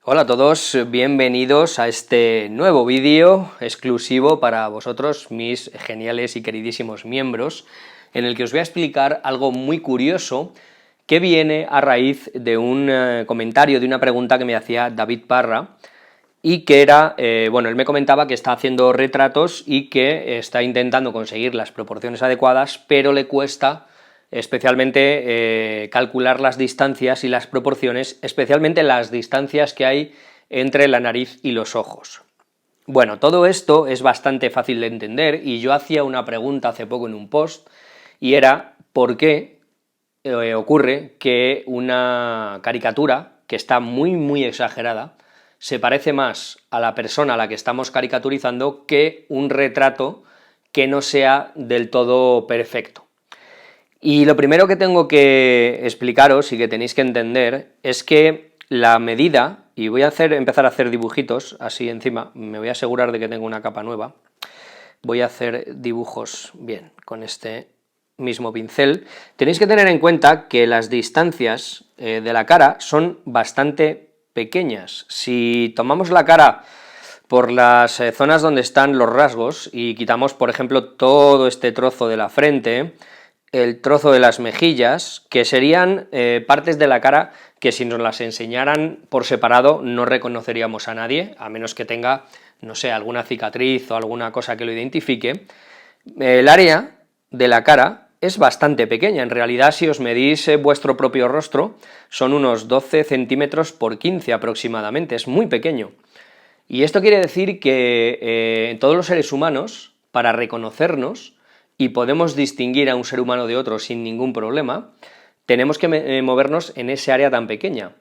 Hola a todos, bienvenidos a este nuevo vídeo exclusivo para vosotros, mis geniales y queridísimos miembros, en el que os voy a explicar algo muy curioso que viene a raíz de un comentario, de una pregunta que me hacía David Parra, y que era, bueno, él me comentaba que está haciendo retratos y que está intentando conseguir las proporciones adecuadas, pero le cuesta especialmente calcular las distancias y las proporciones, especialmente las distancias que hay entre la nariz y los ojos. Bueno, todo esto es bastante fácil de entender, y yo hacía una pregunta hace poco en un post, y era ¿por qué ocurre que una caricatura que está muy exagerada se parece más a la persona a la que estamos caricaturizando que un retrato que no sea del todo perfecto? Y lo primero que tengo que explicaros y que tenéis que entender es que la medida, y voy a empezar a hacer dibujitos así encima, me voy a asegurar de que tengo una capa nueva, voy a hacer dibujos bien con este mismo pincel. Tenéis que tener en cuenta que las distancias de la cara son bastante pequeñas. Si tomamos la cara por las zonas donde están los rasgos y quitamos, por ejemplo, todo este trozo de la frente, el trozo de las mejillas, que serían partes de la cara que si nos las enseñaran por separado no reconoceríamos a nadie, a menos que tenga, no sé, alguna cicatriz o alguna cosa que lo identifique. El área de la cara es bastante pequeña, en realidad si os medís vuestro propio rostro son unos 12 centímetros por 15 aproximadamente, es muy pequeño. Y esto quiere decir que todos los seres humanos, para reconocernos, y podemos distinguir a un ser humano de otro sin ningún problema, tenemos que movernos en ese área tan pequeña.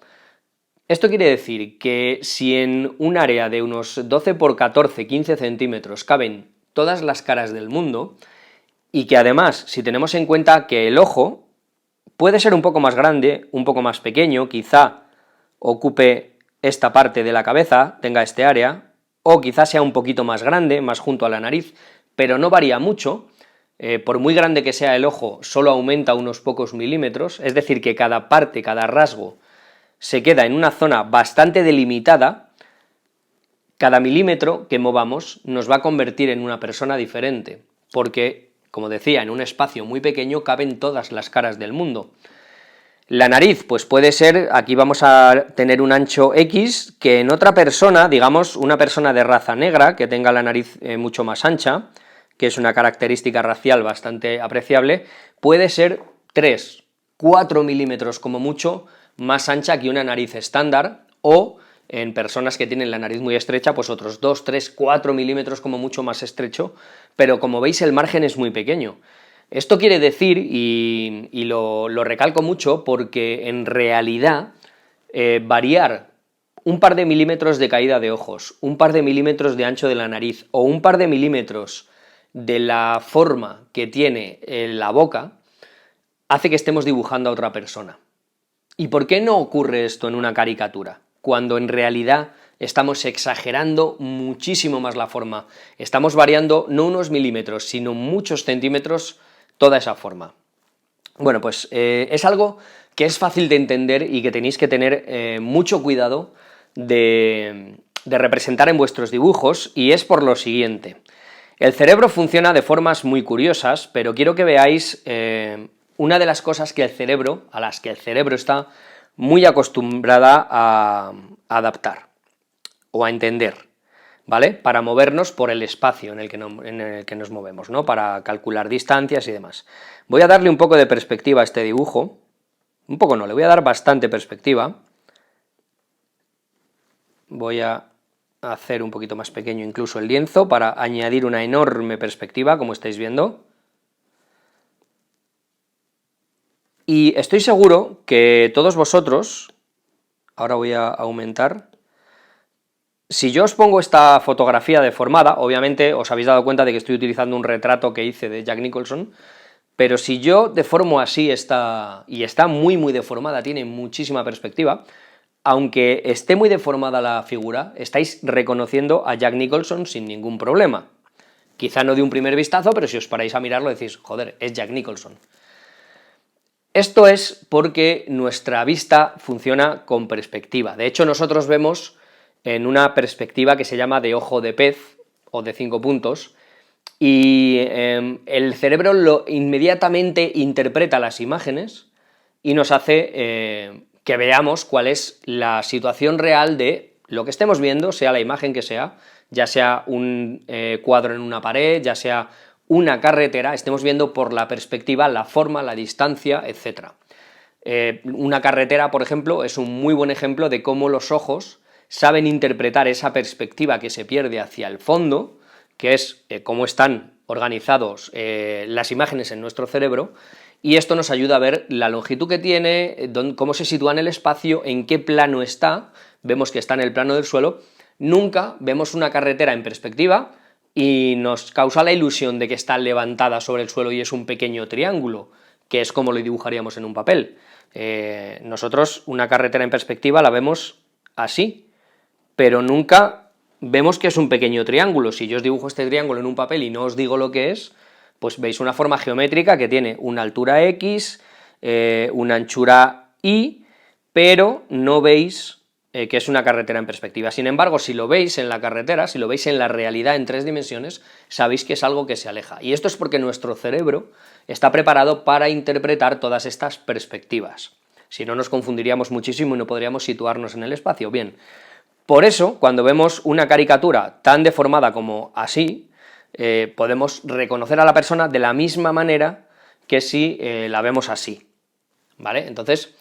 Esto quiere decir que si en un área de unos 12 por 14, 15 centímetros caben todas las caras del mundo, y que además, si tenemos en cuenta que el ojo puede ser un poco más grande, un poco más pequeño, quizá ocupe esta parte de la cabeza, tenga este área, o quizá sea un poquito más grande, más junto a la nariz, pero no varía mucho. Por muy grande que sea el ojo, solo aumenta unos pocos milímetros, es decir, que cada parte, cada rasgo, se queda en una zona bastante delimitada. Cada milímetro que movamos nos va a convertir en una persona diferente, porque, como decía, en un espacio muy pequeño caben todas las caras del mundo. La nariz, pues puede ser, aquí vamos a tener un ancho X, que en otra persona, digamos, una persona de raza negra, que tenga la nariz mucho más ancha, que es una característica racial bastante apreciable, puede ser 3, 4 milímetros como mucho más ancha que una nariz estándar, o en personas que tienen la nariz muy estrecha, pues otros 2, 3, 4 milímetros como mucho más estrecho, pero como veis el margen es muy pequeño. Esto quiere decir, y lo recalco mucho, porque en realidad variar un par de milímetros de caída de ojos, un par de milímetros de ancho de la nariz, o un par de milímetros de la forma que tiene la boca, hace que estemos dibujando a otra persona. ¿Y por qué no ocurre esto en una caricatura? Cuando en realidad estamos exagerando muchísimo más la forma, estamos variando no unos milímetros, sino muchos centímetros toda esa forma. Bueno, pues es algo que es fácil de entender y que tenéis que tener mucho cuidado de representar en vuestros dibujos, y es por lo siguiente. El cerebro funciona de formas muy curiosas, pero quiero que veáis una de las cosas a las que el cerebro está muy acostumbrada a adaptar o a entender, ¿vale? Para movernos por el espacio en el que nos movemos, ¿no? Para calcular distancias y demás. Voy a darle un poco de perspectiva a este dibujo, un poco no, le voy a dar bastante perspectiva. Voy a hacer un poquito más pequeño incluso el lienzo para añadir una enorme perspectiva, como estáis viendo. Y estoy seguro que todos vosotros, ahora voy a aumentar, si yo os pongo esta fotografía deformada, obviamente os habéis dado cuenta de que estoy utilizando un retrato que hice de Jack Nicholson, pero si yo deformo así esta, y está muy deformada, tiene muchísima perspectiva, aunque esté muy deformada la figura, estáis reconociendo a Jack Nicholson sin ningún problema. Quizá no de un primer vistazo, pero si os paráis a mirarlo decís, joder, es Jack Nicholson. Esto es porque nuestra vista funciona con perspectiva. De hecho, nosotros vemos en una perspectiva que se llama de ojo de pez, o de 5 puntos, y el cerebro inmediatamente interpreta las imágenes y nos hace que veamos cuál es la situación real de lo que estemos viendo, sea la imagen que sea, ya sea un cuadro en una pared, ya sea una carretera, estemos viendo por la perspectiva, la forma, la distancia, etc. Una carretera, por ejemplo, es un muy buen ejemplo de cómo los ojos saben interpretar esa perspectiva que se pierde hacia el fondo, que es cómo están organizados las imágenes en nuestro cerebro, y esto nos ayuda a ver la longitud que tiene, cómo se sitúa en el espacio, en qué plano está, vemos que está en el plano del suelo. Nunca vemos una carretera en perspectiva y nos causa la ilusión de que está levantada sobre el suelo y es un pequeño triángulo, que es como lo dibujaríamos en un papel. Nosotros una carretera en perspectiva la vemos así, pero nunca vemos que es un pequeño triángulo. Si yo os dibujo este triángulo en un papel y no os digo lo que es, pues veis una forma geométrica que tiene una altura X, una anchura Y, pero no veis que es una carretera en perspectiva. Sin embargo, si lo veis en la carretera, si lo veis en la realidad en 3 dimensiones, sabéis que es algo que se aleja. Y esto es porque nuestro cerebro está preparado para interpretar todas estas perspectivas. Si no, nos confundiríamos muchísimo y no podríamos situarnos en el espacio. Bien, por eso, cuando vemos una caricatura tan deformada como así, podemos reconocer a la persona de la misma manera que si la vemos así, ¿vale? Entonces,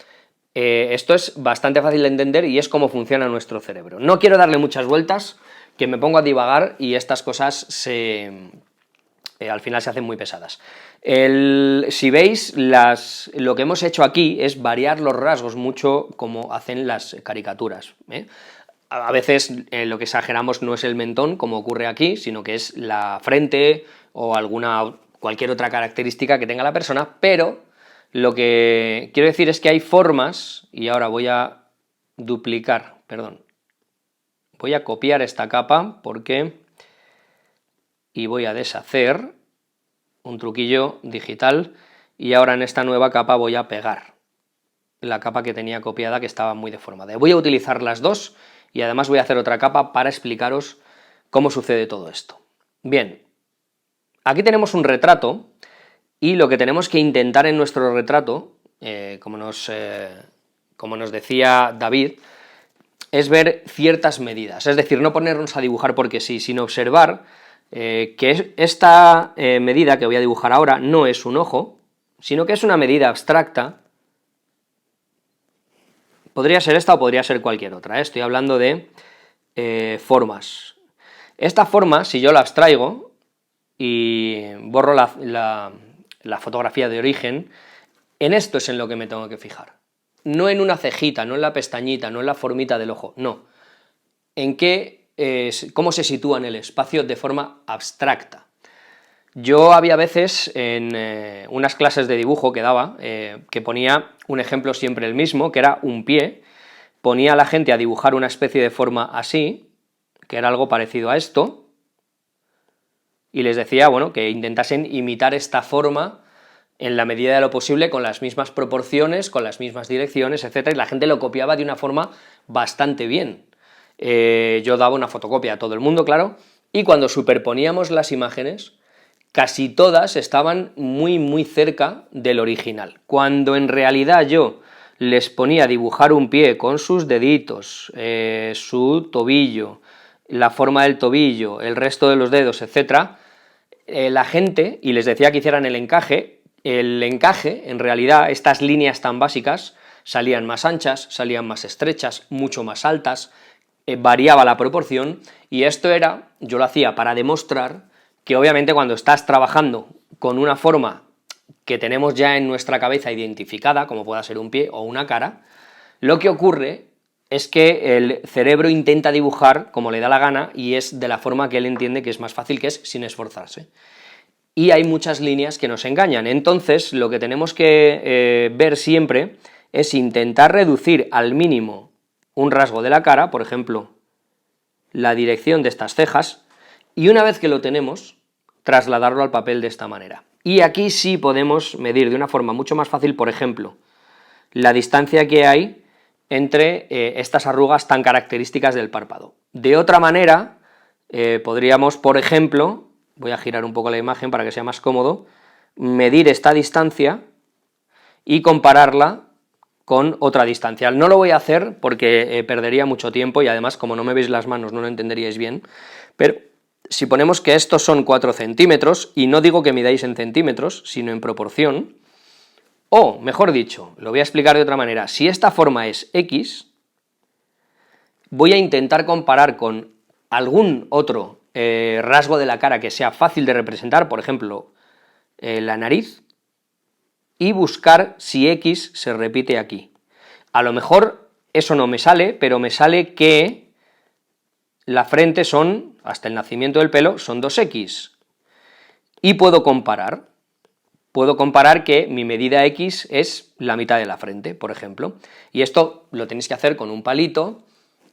esto es bastante fácil de entender y es cómo funciona nuestro cerebro. No quiero darle muchas vueltas, que me pongo a divagar y estas cosas al final se hacen muy pesadas. Si veis, lo que hemos hecho aquí es variar los rasgos mucho como hacen las caricaturas, ¿eh? A veces lo que exageramos no es el mentón, como ocurre aquí, sino que es la frente o cualquier otra característica que tenga la persona, pero lo que quiero decir es que hay formas, y ahora voy a voy a copiar esta capa y voy a deshacer, un truquillo digital, y ahora en esta nueva capa voy a pegar la capa que tenía copiada que estaba muy deformada. Voy a utilizar las dos y además voy a hacer otra capa para explicaros cómo sucede todo esto. Bien, aquí tenemos un retrato y lo que tenemos que intentar en nuestro retrato, como nos decía David, es ver ciertas medidas, es decir, no ponernos a dibujar porque sí, sino observar que esta medida que voy a dibujar ahora no es un ojo, sino que es una medida abstracta. Podría ser esta o podría ser cualquier otra, ¿eh? Estoy hablando de formas. Esta forma, si yo la abstraigo y borro la fotografía de origen, en esto es en lo que me tengo que fijar. No en una cejita, no en la pestañita, no en la formita del ojo, no. En cómo se sitúa en el espacio de forma abstracta. Yo había veces en unas clases de dibujo que daba, que ponía un ejemplo siempre el mismo, que era un pie, ponía a la gente a dibujar una especie de forma así, que era algo parecido a esto, y les decía, bueno, que intentasen imitar esta forma en la medida de lo posible, con las mismas proporciones, con las mismas direcciones, etc., y la gente lo copiaba de una forma bastante bien. Yo daba una fotocopia a todo el mundo, claro, y cuando superponíamos las imágenes, casi todas estaban muy muy cerca del original, cuando en realidad yo les ponía a dibujar un pie con sus deditos, su tobillo, la forma del tobillo, el resto de los dedos, etc., la gente, y les decía que hicieran el encaje, en realidad, estas líneas tan básicas salían más anchas, salían más estrechas, mucho más altas, variaba la proporción, y esto yo lo hacía para demostrar que obviamente cuando estás trabajando con una forma que tenemos ya en nuestra cabeza identificada, como pueda ser un pie o una cara, lo que ocurre es que el cerebro intenta dibujar como le da la gana y es de la forma que él entiende que es más fácil, que es sin esforzarse. Y hay muchas líneas que nos engañan, entonces lo que tenemos que ver siempre es intentar reducir al mínimo un rasgo de la cara, por ejemplo, la dirección de estas cejas, y una vez que lo tenemos, trasladarlo al papel de esta manera. y aquí sí podemos medir de una forma mucho más fácil, por ejemplo, la distancia que hay entre estas arrugas tan características del párpado. De otra manera, podríamos, por ejemplo, voy a girar un poco la imagen para que sea más cómodo, medir esta distancia y compararla con otra distancia. No lo voy a hacer porque perdería mucho tiempo y además, como no me veis las manos, no lo entenderíais bien, pero si ponemos que estos son 4 centímetros, y no digo que midáis en centímetros, sino en proporción, o, mejor dicho, lo voy a explicar de otra manera, si esta forma es X, voy a intentar comparar con algún otro rasgo de la cara que sea fácil de representar, por ejemplo, la nariz, y buscar si X se repite aquí. A lo mejor eso no me sale, pero me sale que la frente son, hasta el nacimiento del pelo, son 2X, y puedo comparar que mi medida X es la mitad de la frente, por ejemplo, y esto lo tenéis que hacer con un palito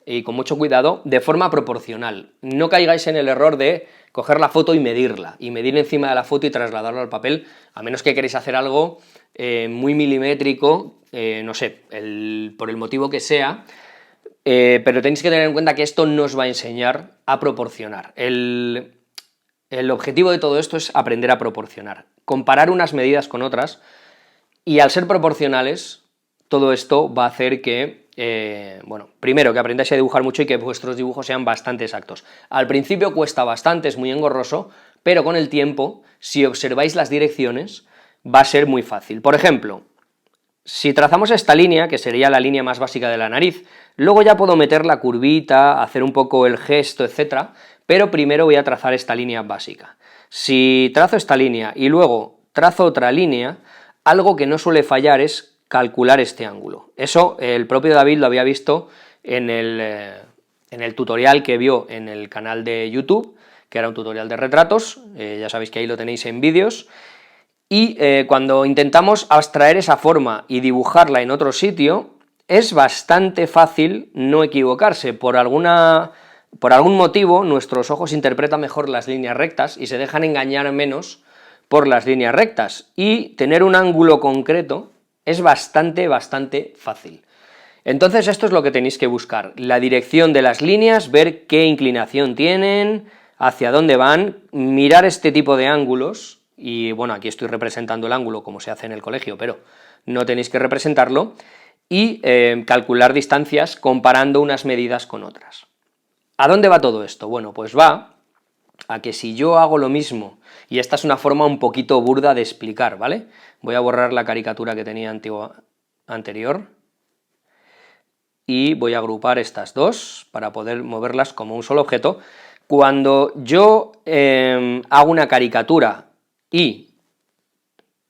y con mucho cuidado, de forma proporcional. No caigáis en el error de coger la foto y medirla, y medir encima de la foto y trasladarlo al papel, a menos que queréis hacer algo muy milimétrico, no sé, por el motivo que sea, pero tenéis que tener en cuenta que esto no os va a enseñar a proporcionar. El objetivo de todo esto es aprender a proporcionar, comparar unas medidas con otras, y al ser proporcionales, todo esto va a hacer que, bueno, primero que aprendáis a dibujar mucho y que vuestros dibujos sean bastante exactos. Al principio cuesta bastante, es muy engorroso, pero con el tiempo, si observáis las direcciones, va a ser muy fácil. Por ejemplo, si trazamos esta línea, que sería la línea más básica de la nariz, luego ya puedo meter la curvita, hacer un poco el gesto, etcétera, pero primero voy a trazar esta línea básica. Si trazo esta línea y luego trazo otra línea, algo que no suele fallar es calcular este ángulo. Eso el propio David lo había visto en el tutorial que vio en el canal de YouTube, que era un tutorial de retratos, ya sabéis que ahí lo tenéis en vídeos, y cuando intentamos abstraer esa forma y dibujarla en otro sitio, es bastante fácil no equivocarse. Por algún motivo, nuestros ojos interpretan mejor las líneas rectas y se dejan engañar menos por las líneas rectas, y tener un ángulo concreto es bastante fácil. Entonces esto es lo que tenéis que buscar, la dirección de las líneas, ver qué inclinación tienen, hacia dónde van, mirar este tipo de ángulos, y bueno, aquí estoy representando el ángulo como se hace en el colegio, pero no tenéis que representarlo, y calcular distancias comparando unas medidas con otras. ¿A dónde va todo esto? Bueno, pues va a que si yo hago lo mismo, y esta es una forma un poquito burda de explicar, ¿vale? Voy a borrar la caricatura que tenía anterior, y voy a agrupar estas dos para poder moverlas como un solo objeto. Cuando yo hago una caricatura y,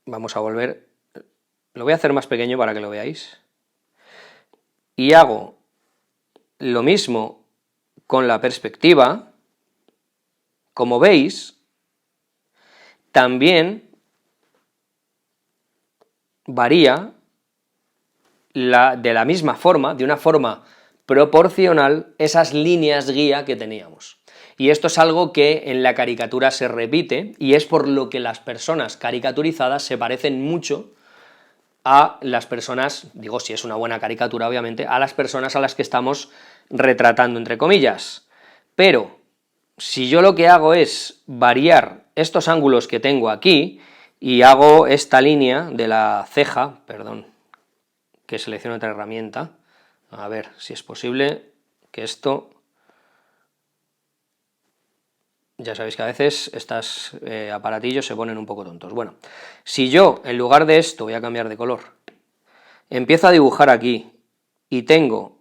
vamos a volver, lo voy a hacer más pequeño para que lo veáis, y hago lo mismo con la perspectiva, como veis, también varía de la misma forma, de una forma proporcional, esas líneas guía que teníamos. Y esto es algo que en la caricatura se repite, y es por lo que las personas caricaturizadas se parecen mucho a las personas, digo, si es una buena caricatura obviamente, a las personas a las que estamos retratando, entre comillas. Pero si yo lo que hago es variar estos ángulos que tengo aquí, y hago esta línea de la ceja, perdón, que selecciono otra herramienta, a ver si es posible que esto, ya sabéis que a veces estos aparatillos se ponen un poco tontos. Bueno, si yo en lugar de esto, voy a cambiar de color, empiezo a dibujar aquí, y tengo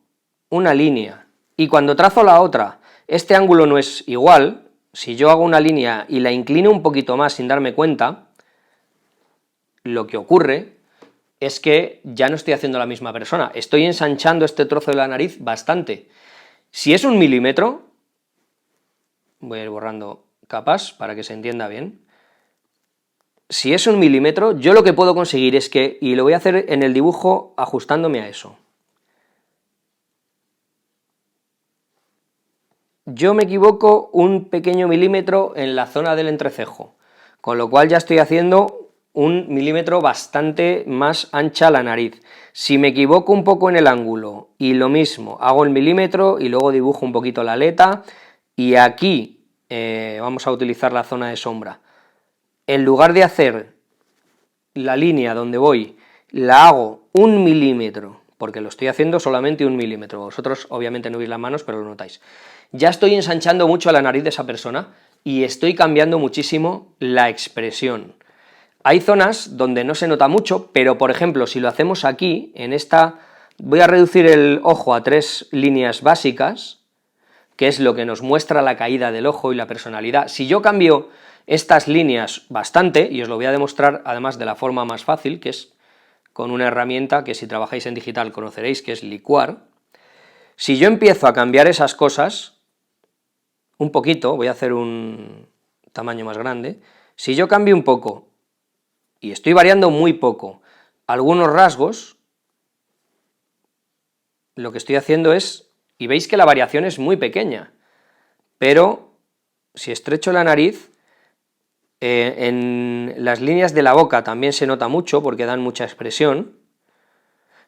una línea, y cuando trazo la otra, este ángulo no es igual, si yo hago una línea y la inclino un poquito más sin darme cuenta, lo que ocurre es que ya no estoy haciendo la misma persona, estoy ensanchando este trozo de la nariz bastante. Si es 1 milímetro, voy a ir borrando capas para que se entienda bien, si es 1 milímetro, yo lo que puedo conseguir es que, y lo voy a hacer en el dibujo ajustándome a eso, yo me equivoco un pequeño milímetro en la zona del entrecejo, con lo cual ya estoy haciendo 1 milímetro bastante más ancha la nariz. Si me equivoco un poco en el ángulo y lo mismo, hago el milímetro y luego dibujo un poquito la aleta, y aquí vamos a utilizar la zona de sombra. En lugar de hacer la línea donde voy, la hago 1 milímetro, porque lo estoy haciendo solamente 1 milímetro, vosotros obviamente no veis las manos, pero lo notáis. Ya estoy ensanchando mucho la nariz de esa persona y estoy cambiando muchísimo la expresión. Hay zonas donde no se nota mucho, pero por ejemplo, si lo hacemos aquí, en esta, voy a reducir el ojo a 3 líneas básicas, que es lo que nos muestra la caída del ojo y la personalidad. Si yo cambio estas líneas bastante, y os lo voy a demostrar además de la forma más fácil, que es con una herramienta que si trabajáis en digital conoceréis, que es licuar. Si yo empiezo a cambiar esas cosas, un poquito, voy a hacer un tamaño más grande, si yo cambio un poco, y estoy variando muy poco algunos rasgos, lo que estoy haciendo es, y veis que la variación es muy pequeña, pero si estrecho la nariz, en las líneas de la boca también se nota mucho porque dan mucha expresión.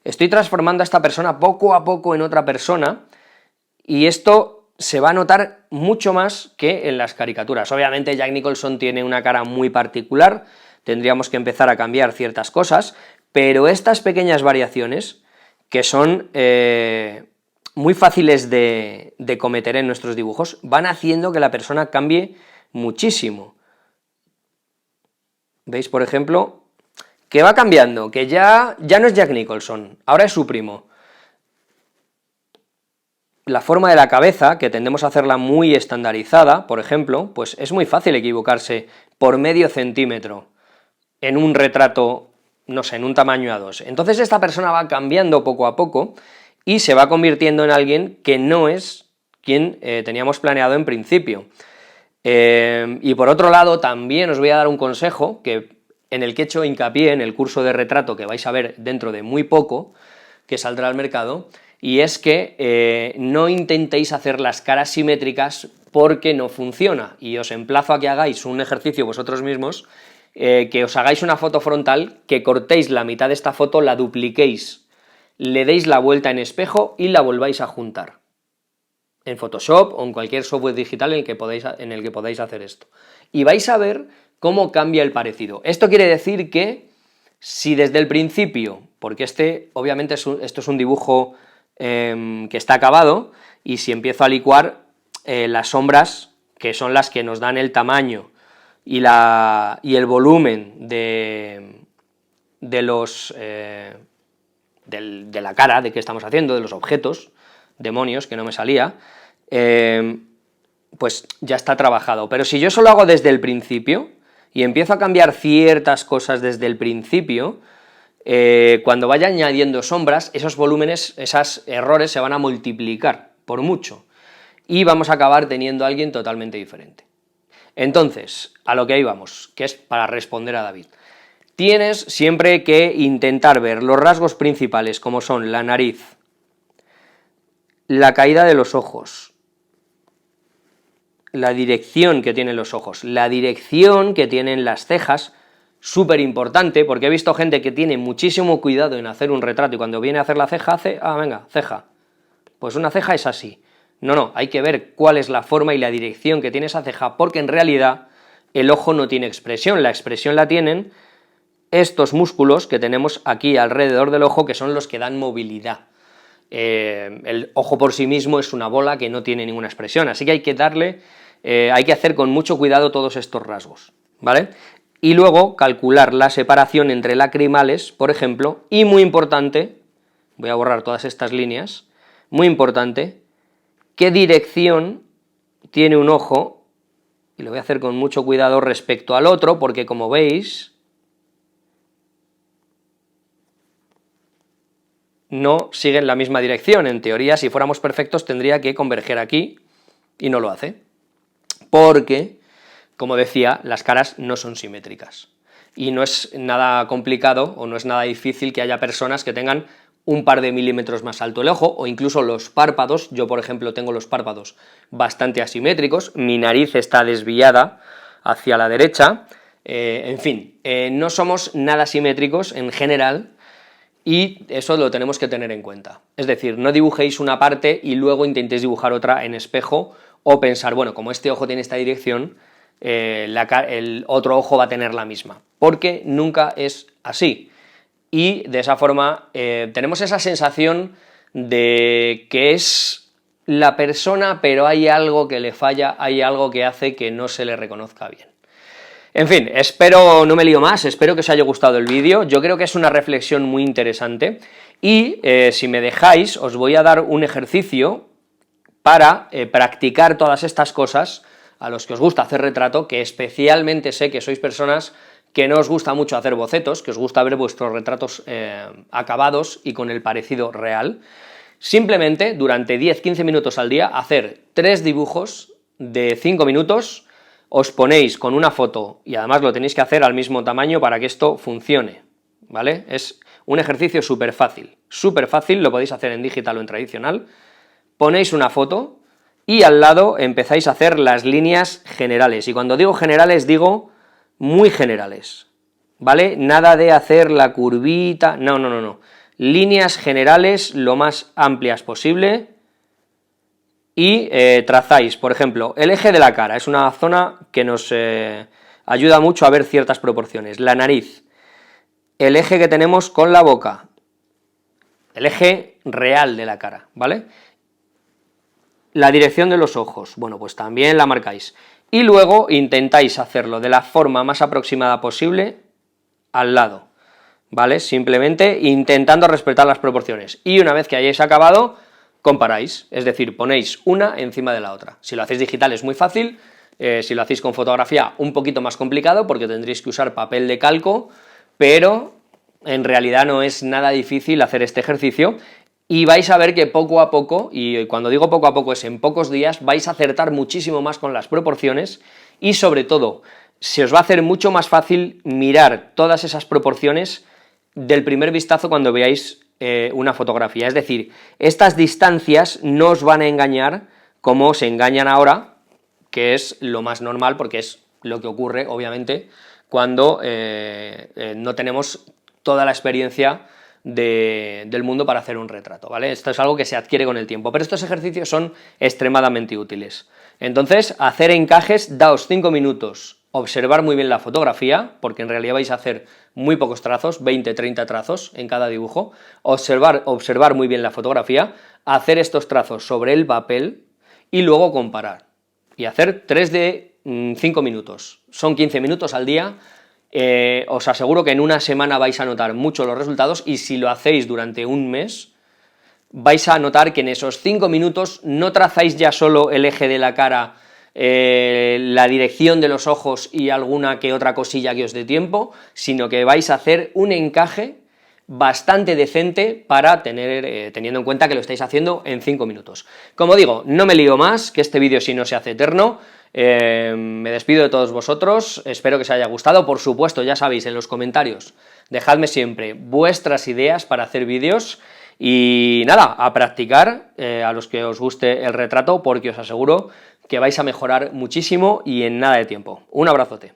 Estoy transformando a esta persona poco a poco en otra persona, y esto se va a notar mucho más que en las caricaturas. Obviamente Jack Nicholson tiene una cara muy particular, tendríamos que empezar a cambiar ciertas cosas, pero estas pequeñas variaciones, que son muy fáciles de cometer en nuestros dibujos, van haciendo que la persona cambie muchísimo. ¿Veis, por ejemplo, que va cambiando, que ya no es Jack Nicholson, ahora es su primo? La forma de la cabeza, que tendemos a hacerla muy estandarizada, por ejemplo, pues es muy fácil equivocarse por medio centímetro en un retrato, no sé, en un tamaño A2. Entonces esta persona va cambiando poco a poco y se va convirtiendo en alguien que no es quien teníamos planeado en principio. Y por otro lado, también os voy a dar un consejo en el que he hecho hincapié en el curso de retrato que vais a ver dentro de muy poco, que saldrá al mercado, y es que no intentéis hacer las caras simétricas porque no funciona, y os emplazo a que hagáis un ejercicio vosotros mismos, que os hagáis una foto frontal, que cortéis la mitad de esta foto, la dupliquéis, le deis la vuelta en espejo y la volváis a juntar, en Photoshop o en cualquier software digital en el que podáis hacer esto, y vais a ver cómo cambia el parecido. Esto quiere decir que si desde el principio, porque obviamente esto es un dibujo que está acabado, y si empiezo a licuar, las sombras, que son las que nos dan el tamaño y el volumen de la cara de que estamos haciendo, de los objetos, demonios, que no me salía, pues ya está trabajado. Pero si yo solo hago desde el principio, y empiezo a cambiar ciertas cosas desde el principio, cuando vaya añadiendo sombras, esos volúmenes, esos errores se van a multiplicar por mucho, y vamos a acabar teniendo a alguien totalmente diferente. Entonces, a lo que íbamos, que es para responder a David. Tienes siempre que intentar ver los rasgos principales, como son la nariz, la caída de los ojos, la dirección que tienen los ojos, la dirección que tienen las cejas, súper importante, porque he visto gente que tiene muchísimo cuidado en hacer un retrato, y cuando viene a hacer la ceja hace, venga, ceja, pues una ceja es así. No, hay que ver cuál es la forma y la dirección que tiene esa ceja, porque en realidad el ojo no tiene expresión, la expresión la tienen estos músculos que tenemos aquí alrededor del ojo, que son los que dan movilidad. El ojo por sí mismo es una bola que no tiene ninguna expresión, así que hay que hacer con mucho cuidado todos estos rasgos, ¿vale? Y luego calcular la separación entre lacrimales, por ejemplo, y muy importante, voy a borrar todas estas líneas, muy importante, qué dirección tiene un ojo, y lo voy a hacer con mucho cuidado respecto al otro, porque como veis, no siguen la misma dirección. En teoría, si fuéramos perfectos, tendría que converger aquí, y no lo hace, porque, como decía, las caras no son simétricas, y no es nada complicado, o no es nada difícil que haya personas que tengan un par de milímetros más alto el ojo, o incluso los párpados. Yo, por ejemplo, tengo los párpados bastante asimétricos, mi nariz está desviada hacia la derecha, en fin, no somos nada simétricos en general, y eso lo tenemos que tener en cuenta. Es decir, no dibujéis una parte y luego intentéis dibujar otra en espejo, o pensar, bueno, como este ojo tiene esta dirección, el otro ojo va a tener la misma, porque nunca es así, y de esa forma tenemos esa sensación de que es la persona, pero hay algo que le falla, hay algo que hace que no se le reconozca bien. En fin, espero, no me lío más, espero que os haya gustado el vídeo, yo creo que es una reflexión muy interesante, y si me dejáis, os voy a dar un ejercicio para practicar todas estas cosas a los que os gusta hacer retrato, que especialmente sé que sois personas que no os gusta mucho hacer bocetos, que os gusta ver vuestros retratos acabados y con el parecido real. Simplemente, durante 10-15 minutos al día, hacer 3 dibujos de 5 minutos, os ponéis con una foto, y además lo tenéis que hacer al mismo tamaño para que esto funcione, ¿vale? Es un ejercicio súper fácil, lo podéis hacer en digital o en tradicional. Ponéis una foto y al lado empezáis a hacer las líneas generales, y cuando digo generales digo muy generales, ¿vale? Nada de hacer la curvita, no, líneas generales lo más amplias posible, y trazáis, por ejemplo, el eje de la cara, es una zona que nos ayuda mucho a ver ciertas proporciones, la nariz, el eje que tenemos con la boca, el eje real de la cara, ¿vale? La dirección de los ojos, bueno, pues también la marcáis, y luego intentáis hacerlo de la forma más aproximada posible al lado, ¿vale? Simplemente intentando respetar las proporciones, y una vez que hayáis acabado, comparáis, es decir, ponéis una encima de la otra. Si lo hacéis digital es muy fácil, si lo hacéis con fotografía un poquito más complicado, porque tendréis que usar papel de calco, pero en realidad no es nada difícil hacer este ejercicio, y vais a ver que poco a poco, y cuando digo poco a poco es en pocos días, vais a acertar muchísimo más con las proporciones, y sobre todo, se os va a hacer mucho más fácil mirar todas esas proporciones del primer vistazo cuando veáis una fotografía, es decir, estas distancias no os van a engañar como se engañan ahora, que es lo más normal, porque es lo que ocurre, obviamente, cuando no tenemos toda la experiencia del mundo para hacer un retrato, ¿vale? Esto es algo que se adquiere con el tiempo, pero estos ejercicios son extremadamente útiles. Entonces, hacer encajes, daos 5 minutos, observar muy bien la fotografía, porque en realidad vais a hacer muy pocos trazos, 20-30 trazos en cada dibujo, observar muy bien la fotografía, hacer estos trazos sobre el papel, y luego comparar, y hacer 3 de 5 minutos, son 15 minutos al día. Os aseguro que en una semana vais a notar mucho los resultados, y si lo hacéis durante un mes, vais a notar que en esos 5 minutos no trazáis ya solo el eje de la cara, la dirección de los ojos y alguna que otra cosilla que os dé tiempo, sino que vais a hacer un encaje bastante decente para teniendo en cuenta que lo estáis haciendo en 5 minutos. Como digo, no me lío más, que este vídeo si no se hace eterno. Me despido de todos vosotros, espero que os haya gustado, por supuesto, ya sabéis, en los comentarios dejadme siempre vuestras ideas para hacer vídeos, y nada, a practicar, a los que os guste el retrato, porque os aseguro que vais a mejorar muchísimo y en nada de tiempo. Un abrazote.